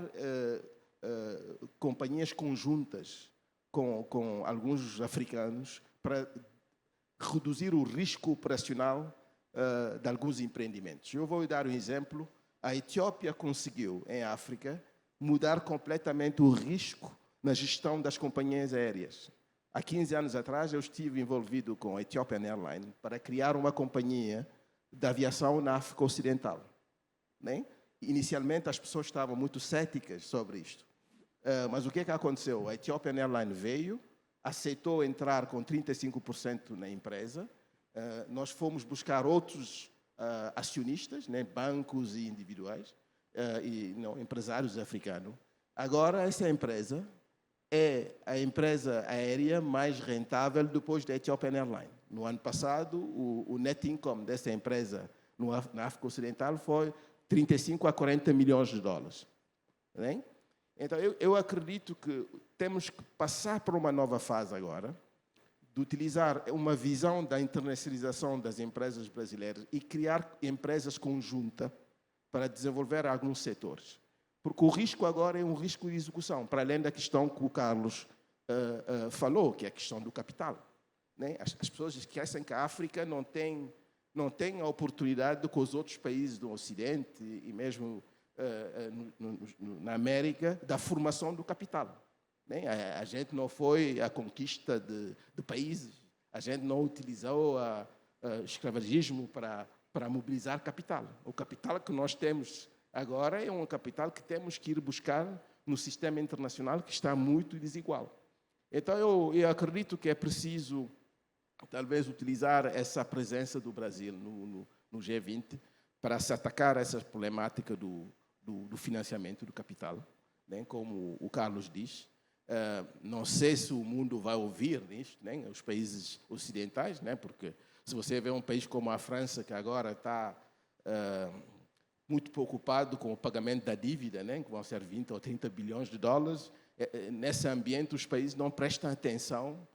companhias conjuntas com alguns africanos para reduzir o risco operacional de alguns empreendimentos. Eu vou dar um exemplo. A Etiópia conseguiu, em África, mudar completamente o risco na gestão das companhias aéreas. Há 15 anos atrás, eu estive envolvido com a Ethiopian Airlines para criar uma companhia de aviação na África Ocidental. Né? Inicialmente, as pessoas estavam muito céticas sobre isto. Mas o que aconteceu? A Ethiopian Airlines veio, aceitou entrar com 35% na empresa. Nós fomos buscar outros acionistas, né, bancos e individuais, empresários africanos. Agora, essa empresa é a empresa aérea mais rentável depois da Ethiopian Airlines. No ano passado, o net income dessa empresa na África Ocidental foi 35 a 40 milhões de dólares. Né? Então, eu acredito que temos que passar por uma nova fase agora, de utilizar uma visão da internacionalização das empresas brasileiras e criar empresas conjuntas para desenvolver alguns setores. Porque o risco agora é um risco de execução, para além da questão que o Carlos falou, que é a questão do capital. Né? As pessoas esquecem que a África não tem a oportunidade que os outros países do Ocidente e mesmo na América, da formação do capital. Né? A gente não foi à conquista de países, a gente não utilizou o escravagismo para mobilizar capital. O capital que nós temos agora é um capital que temos que ir buscar no sistema internacional que está muito desigual. Então, eu acredito que é preciso, talvez, utilizar essa presença do Brasil no G20 para se atacar essa problemática do financiamento do capital, né? Como o Carlos diz. Não sei se o mundo vai ouvir nisto, né? Os países ocidentais, né? Porque se você vê um país como a França, que agora está muito preocupado com o pagamento da dívida, né? Que vão ser 20 ou 30 bilhões de dólares, nesse ambiente os países não prestam atenção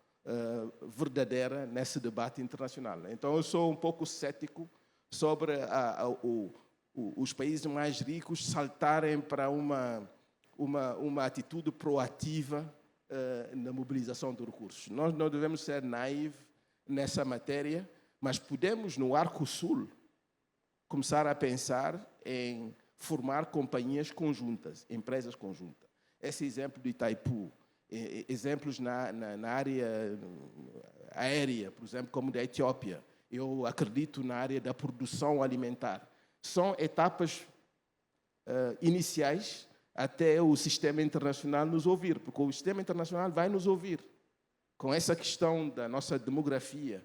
verdadeira nesse debate internacional. Então, eu sou um pouco cético sobre os países mais ricos saltarem para uma atitude proativa na mobilização de recursos. Nós não devemos ser naivos nessa matéria, mas podemos, no Arco Sul, começar a pensar em formar companhias conjuntas, empresas conjuntas. Esse exemplo de Itaipu, exemplos na área aérea, por exemplo, como da Etiópia. Eu acredito na área da produção alimentar. São etapas iniciais até o sistema internacional nos ouvir, porque o sistema internacional vai nos ouvir. Com essa questão da nossa demografia,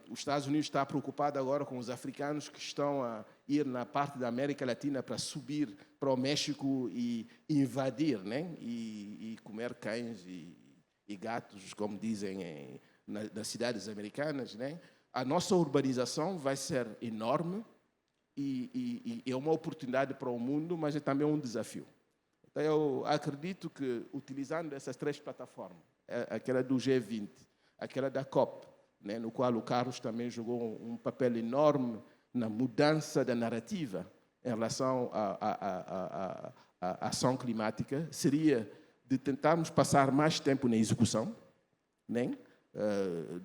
os Estados Unidos está preocupado agora com os africanos que estão a ir na parte da América Latina para subir para o México e invadir, né? E comer cães e gatos, como dizem nas cidades americanas, né? a nossa urbanização vai ser enorme e é uma oportunidade para o mundo, mas é também um desafio. Então, eu acredito que, utilizando essas 3 plataformas, aquela do G20, aquela da COP, né, no qual o Carlos também jogou um papel enorme na mudança da narrativa em relação à ação climática, seria de tentarmos passar mais tempo na execução, né?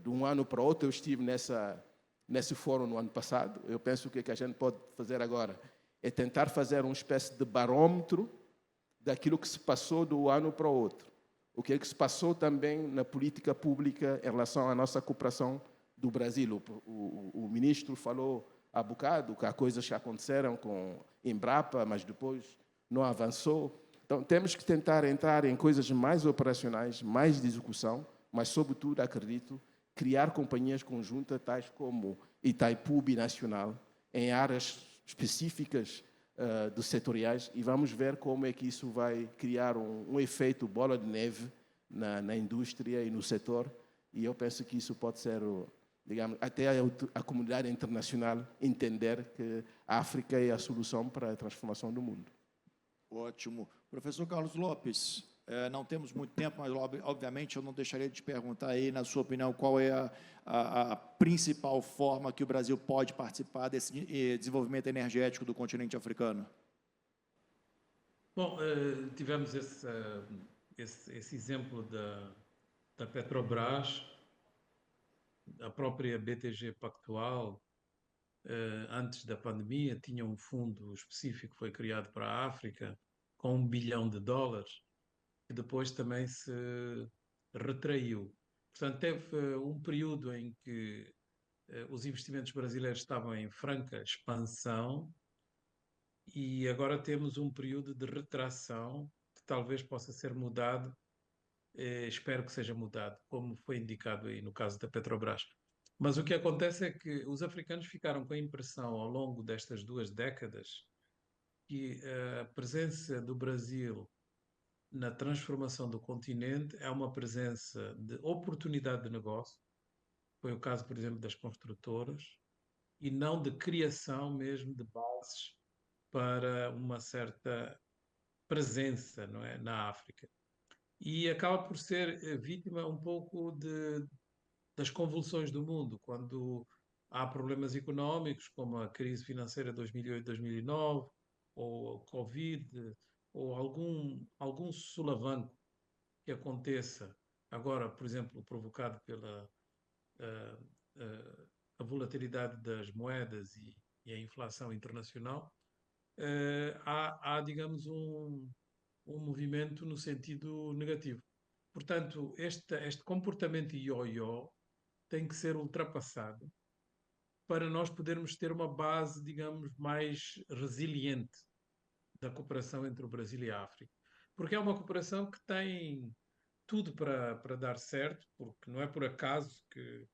De um ano para o outro, eu estive nesse fórum no ano passado. Eu penso que o que a gente pode fazer agora é tentar fazer uma espécie de barômetro daquilo que se passou do ano para o outro. O que é que se passou também na política pública em relação à nossa cooperação do Brasil. O ministro falou há bocado que há coisas que aconteceram com Embrapa, mas depois não avançou. Então, temos que tentar entrar em coisas mais operacionais, mais de execução, mas, sobretudo, acredito, criar companhias conjuntas, tais como Itaipu Binacional, em áreas específicas dos setoriais, e vamos ver como é que isso vai criar um efeito bola de neve na indústria e no setor, e eu penso que isso pode ser, digamos, até a comunidade internacional entender que a África é a solução para a transformação do mundo. Ótimo. Professor Carlos Lopes, não temos muito tempo, mas, obviamente, eu não deixaria de te perguntar aí, na sua opinião, qual é a principal forma que o Brasil pode participar desse desenvolvimento energético do continente africano? Bom, tivemos esse exemplo da Petrobras, a própria BTG Pactual, antes da pandemia, tinha um fundo específico que foi criado para a África, com $1 bilhão, que depois também se retraiu. Portanto, teve um período em que os investimentos brasileiros estavam em franca expansão e agora temos um período de retração que talvez possa ser mudado, espero que seja mudado, como foi indicado aí no caso da Petrobras. Mas o que acontece é que os africanos ficaram com a impressão ao longo destas 2 décadas que a presença do Brasil na transformação do continente é uma presença de oportunidade de negócio, foi o caso, por exemplo, das construtoras, e não de criação mesmo de bases para uma certa presença, não é, na África. E acaba por ser vítima um pouco das convulsões do mundo, quando há problemas económicos, como a crise financeira de 2008-2009, ou a Covid, ou algum solavanco que aconteça agora, por exemplo, provocado pela a volatilidade das moedas e a inflação internacional, há, digamos, um movimento no sentido negativo. Portanto, este comportamento ioiô tem que ser ultrapassado para nós podermos ter uma base, digamos, mais resiliente da cooperação entre o Brasil e a África. Porque é uma cooperação que tem tudo para dar certo, porque não é por acaso que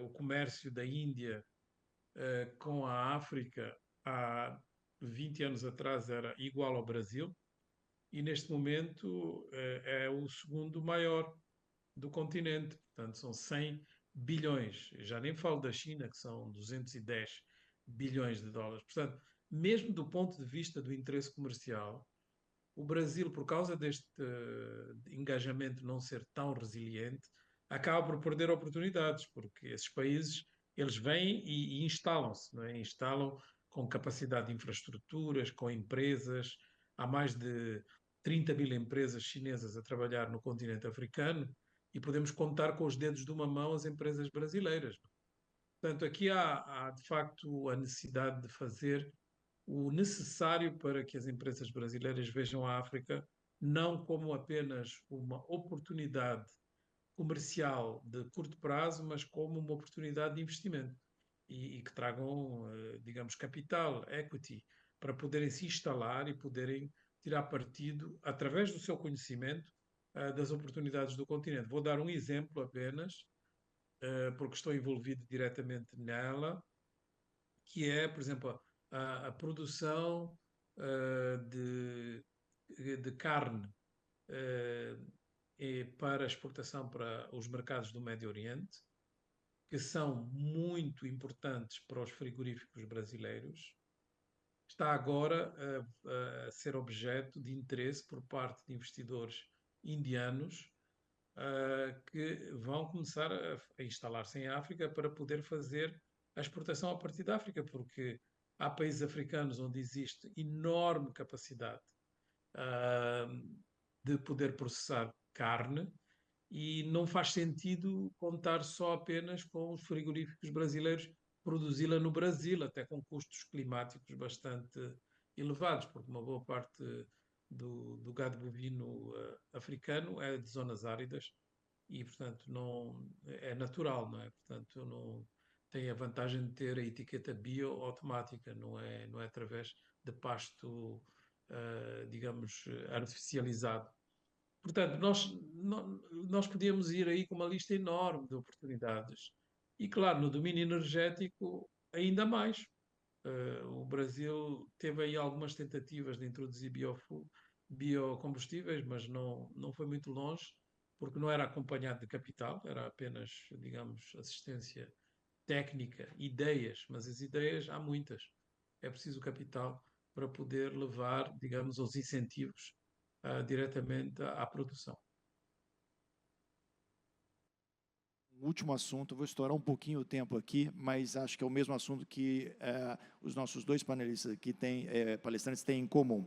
o comércio da Índia com a África há 20 anos atrás era igual ao Brasil e neste momento é o segundo maior do continente, portanto são 100 bilhões, já nem falo da China que são 210 bilhões de dólares, portanto mesmo do ponto de vista do interesse comercial, o Brasil, por causa deste engajamento não ser tão resiliente, acaba por perder oportunidades, porque esses países, eles vêm e instalam-se, não é? Instalam com capacidade de infraestruturas, com empresas. Há mais de 30 mil empresas chinesas a trabalhar no continente africano e podemos contar com os dedos de uma mão as empresas brasileiras. Portanto, aqui há de facto a necessidade de fazer o necessário para que as empresas brasileiras vejam a África não como apenas uma oportunidade comercial de curto prazo, mas como uma oportunidade de investimento e que tragam, digamos, capital, equity, para poderem se instalar e poderem tirar partido, através do seu conhecimento, das oportunidades do continente. Vou dar um exemplo apenas, porque estou envolvido diretamente nela, que é, por exemplo, a produção de carne para exportação para os mercados do Médio Oriente. que são muito importantes para os frigoríficos brasileiros, está agora a ser objeto de interesse por parte de investidores indianos que vão começar a instalar-se em África para poder fazer a exportação a partir da África, porque há países africanos onde existe enorme capacidade de poder processar carne e não faz sentido contar só apenas com os frigoríficos brasileiros produzi-la no Brasil, até com custos climáticos bastante elevados, porque uma boa parte do gado bovino africano é de zonas áridas e, portanto, não é natural, não é? Portanto, não tem a vantagem de ter a etiqueta bio automática, não é através de pasto, digamos, artificializado. Portanto, nós podíamos ir aí com uma lista enorme de oportunidades. E, claro, no domínio energético, ainda mais. O Brasil teve aí algumas tentativas de introduzir biocombustíveis, mas não foi muito longe, porque não era acompanhado de capital, era apenas, digamos, assistência técnica, ideias, mas as ideias há muitas. É preciso capital para poder levar, digamos, os incentivos diretamente à produção. Último assunto, vou estourar um pouquinho o tempo aqui, mas acho que é o mesmo assunto que os nossos dois panelistas aqui palestrantes têm em comum,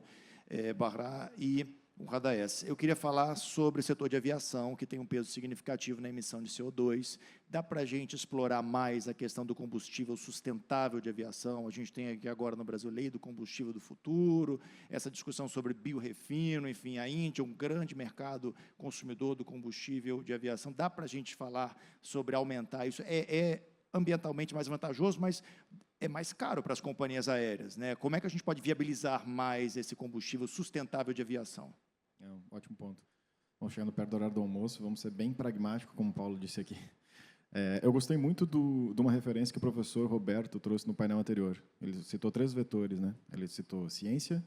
Bahra e o Radaes. Eu queria falar sobre o setor de aviação, que tem um peso significativo na emissão de CO2. Dá para a gente explorar mais a questão do combustível sustentável de aviação? A gente tem aqui agora no Brasil lei do combustível do futuro, essa discussão sobre biorefino, enfim, a Índia, um grande mercado consumidor do combustível de aviação. Dá para a gente falar sobre aumentar isso? É ambientalmente mais vantajoso, mas é mais caro para as companhias aéreas, né? Como é que a gente pode viabilizar mais esse combustível sustentável de aviação? É um ótimo ponto. Bom, chegando perto do horário do almoço, vamos ser bem pragmáticos, como o Paulo disse aqui. Eu gostei muito de uma referência que o professor Roberto trouxe no painel anterior. Ele citou 3 vetores, né? Ele citou ciência,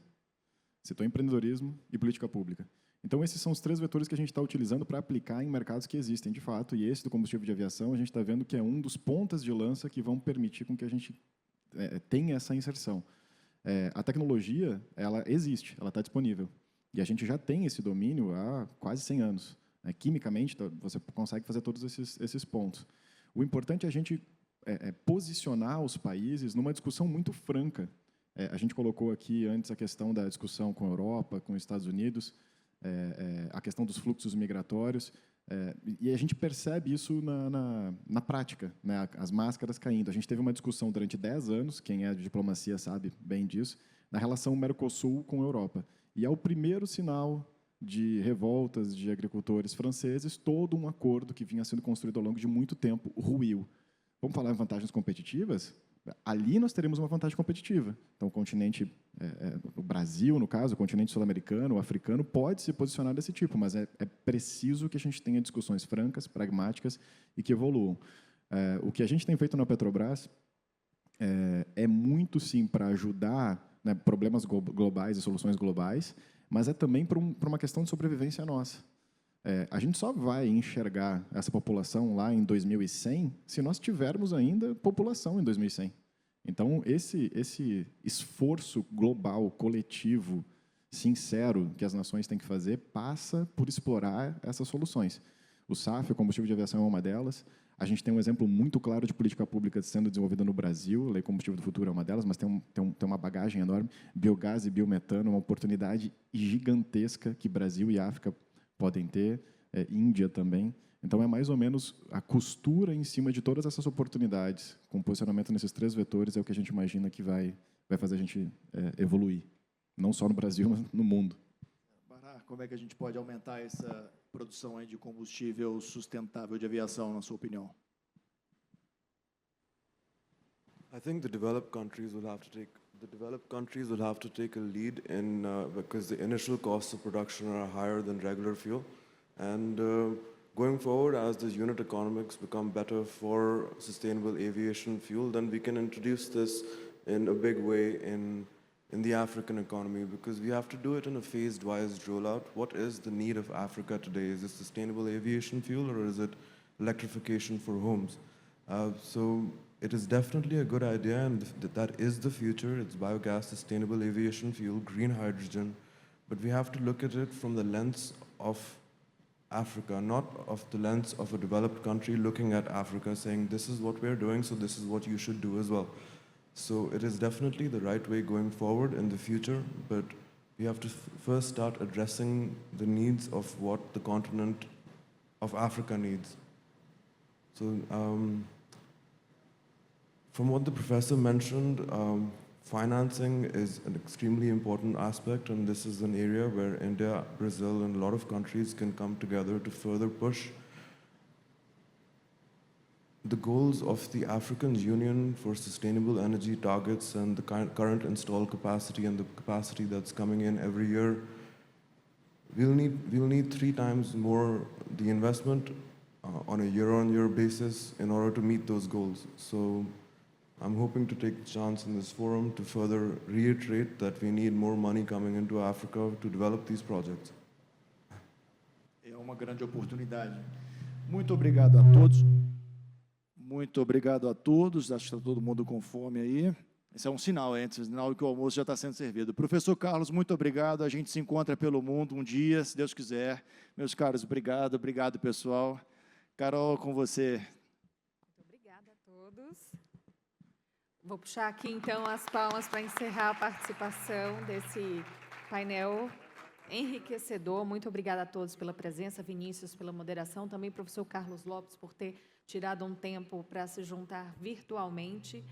citou empreendedorismo e política pública. Então, esses são os 3 vetores que a gente está utilizando para aplicar em mercados que existem, de fato, e esse do combustível de aviação, a gente está vendo que é um dos pontas de lança que vão permitir com que a gente tenha essa inserção. A tecnologia, ela existe, ela está disponível. E a gente já tem esse domínio há quase 100 anos. Quimicamente, você consegue fazer todos esses pontos. O importante é a gente posicionar os países numa discussão muito franca. A gente colocou aqui antes a questão da discussão com a Europa, com os Estados Unidos, a questão dos fluxos migratórios, e a gente percebe isso na prática, né? As máscaras caindo. A gente teve uma discussão durante 10 anos, quem é de diplomacia sabe bem disso, na relação Mercosul com a Europa. E é o primeiro sinal de revoltas de agricultores franceses, todo um acordo que vinha sendo construído ao longo de muito tempo ruiu. Vamos falar em vantagens competitivas? Ali nós teremos uma vantagem competitiva. Então, o continente, o Brasil, no caso, o continente sul-americano, o africano, pode se posicionar desse tipo, mas é preciso que a gente tenha discussões francas, pragmáticas e que evoluam. O que a gente tem feito na Petrobras é muito, sim, para ajudar, né, problemas globais e soluções globais, mas é também por uma questão de sobrevivência nossa. A gente só vai enxergar essa população lá em 2100 se nós tivermos ainda população em 2100. Então, esse esforço global, coletivo, sincero que as nações têm que fazer passa por explorar essas soluções. O SAF, o combustível de aviação, é uma delas. A gente tem um exemplo muito claro de política pública sendo desenvolvida no Brasil, a Lei Combustível do Futuro é uma delas, mas tem uma bagagem enorme. Biogás e biometano, uma oportunidade gigantesca que Brasil e África podem ter, Índia também. Então, é mais ou menos a costura em cima de todas essas oportunidades, com posicionamento nesses 3 vetores, é o que a gente imagina que vai fazer a gente evoluir, não só no Brasil, mas no mundo. Bahra, como é que a gente pode aumentar essa produção aí de combustível sustentável de aviação, na sua opinião? I think the developed countries will have to take a lead in because the initial costs of production are higher than regular fuel, and going forward, as the unit economics become better for sustainable aviation fuel, then we can introduce this in a big way in the African economy, because we have to do it in a phased-wise rollout. What is the need of Africa today? Is it sustainable aviation fuel, or is it electrification for homes? So it is definitely a good idea, and that is the future. It's biogas, sustainable aviation fuel, green hydrogen. But we have to look at it from the lens of Africa, not of the lens of a developed country looking at Africa saying, this is what we're doing, so this is what you should do as well. So it is definitely the right way going forward in the future, but we have to first start addressing the needs of what the continent of Africa needs. So from what the professor mentioned, financing is an extremely important aspect, and this is an area where India, Brazil, and a lot of countries can come together to further push the goals of the African Union for sustainable energy targets and the current installed capacity and the capacity that's coming in every year. We'll need 3 times more the investment on a year-on-year basis in order to meet those goals. So I'm hoping to take the chance in this forum to further reiterate that we need more money coming into Africa to develop these projects. É uma grande oportunidade. Muito obrigado a todos. Muito obrigado a todos. Acho que está todo mundo com fome aí. Esse é um sinal, sinal que o almoço já está sendo servido. Professor Carlos, muito obrigado. A gente se encontra pelo mundo um dia, se Deus quiser. Meus caros, obrigado. Obrigado, pessoal. Carol, com você. Muito obrigada a todos. Vou puxar aqui, então, as palmas para encerrar a participação desse painel enriquecedor. Muito obrigada a todos pela presença, Vinícius, pela moderação, também professor Carlos Lopes por ter tirado um tempo para se juntar virtualmente.